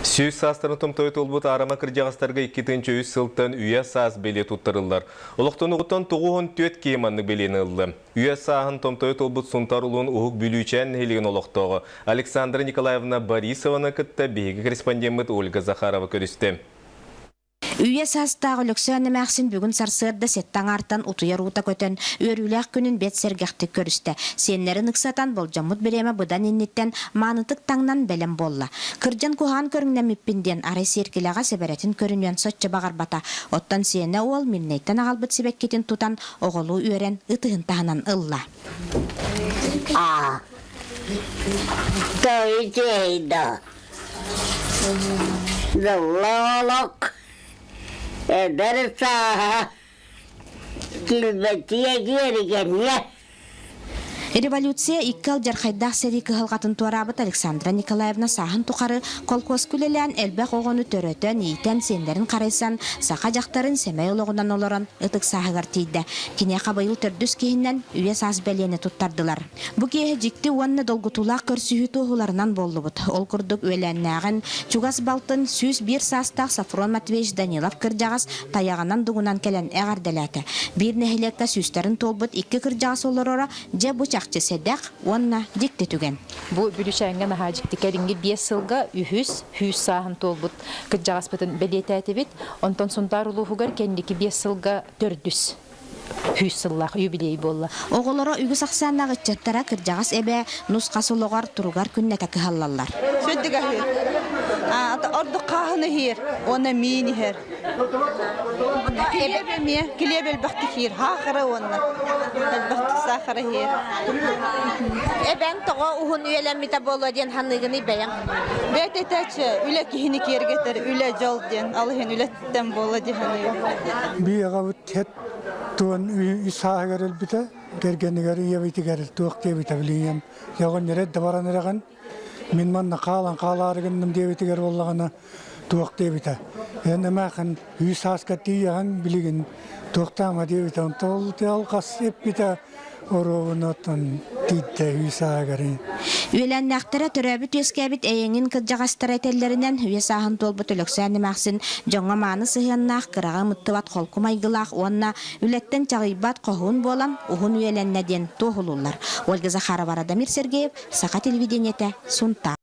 Сүйіс састырын тұмтойы толбыт арама кіржағастарға 2-3 сылттан үйе саас беле тұттырылдар. Олықтың ұғыттан тұғуын төт кейманны белені ұлды. Үйе сағын тұмтойы толбыт сұнтар ұлын ұғық бүлүйчән хелеген олықтығы. Александра Николаевна Борисована кітті бейгі корреспондент Ольга Захарова көрісті. Үйе састағы löksöönne мәқсін бүгін сарсырды сеттан артан ұтуяр ұта көтін өріләқ күнін бет сергәқті көрісті. Сенлері нықсатан болжамыт біреме бұдан еннеттен манытық таңнан бәлем болла. Кыржан кухан көріңнен мүппінден арай серкелеға себәретін көрінен сотчы бағар бата. Оттан сені ол миннейттен ағалбыт себеккетін тұтан оғылу үйерен ұтығын тағынан ұлла. Той жейді. Зололок. Edersa kilbetiye geri ya. Революция иккал жархайдах сери кыхылгатын туарабыт Александра Николаевна сахын тухары колкос күлелен элбек оғыны төрөтөн ийтен сендерин карайсан сака жактарын семей ологунан олорон ытык сахыгар тийді. Кине кабайыл төрдүс кейиннен үйе саз белени туттардылар. Бу кеhe жикти уанны долгутулак көрсүхү туğularынан боллубут. Ол курдук өленнагын чугас балтын сүз бир састак Сафрон Матвеевич Данилов кыржагас таягынан дугунан келен эгардалаты. Бир нехилекке сүстерин толбут икки кыржагас олорора же бучак седек онна дикте түген. Бу бүлүшәнгә мәхәҗикте кәринге 5 сылга үһүс саһын толбут. Кыҗагас битен белетәте бит. Онтон сунтар улугар кендики 5 сылга 400 сыллах юбилей болла. Оголора үгү саксаннагы чаттара кыржагас эбе нускасылыгар туругар күннәтә кыһаллалар. Сөддигә хир. Орды кахыны хир, оны мини хир. Эбе ме килебел бахты хир, хахыры онна. Бахты сахыры хир. Эбен тога ухун үеләм мита болла дигән ханыгыны бәян. Бәтәтәче үлә кихини кергәтер, үлә жол дигән, алыһын үләттән болла дигән. Бияга үтет туан исаһагар элбите, кергәннәр ябитигәр туакты битәблием. Ягын нәрәт дабараныраган Min manna qalarıgındım devetiger bollagana tuaq devita. Ene makan hüsaskatiyan biligin tuaqtama devita tol alqas epita orovunatan tidde hüsagari. Üelennäktire töröbüt öskebit eýeňin kıjagastara tellerinden hüye sahın tolbut ölöksänni maksin joňa many syhyannak kıraga muttybat kolkumaygylak onna ületten çagybat qohun bolan uhun üelenneden tohulullar. Olga Zakharova, Radamir Sergeyev, Saqa televideniyete Sunta.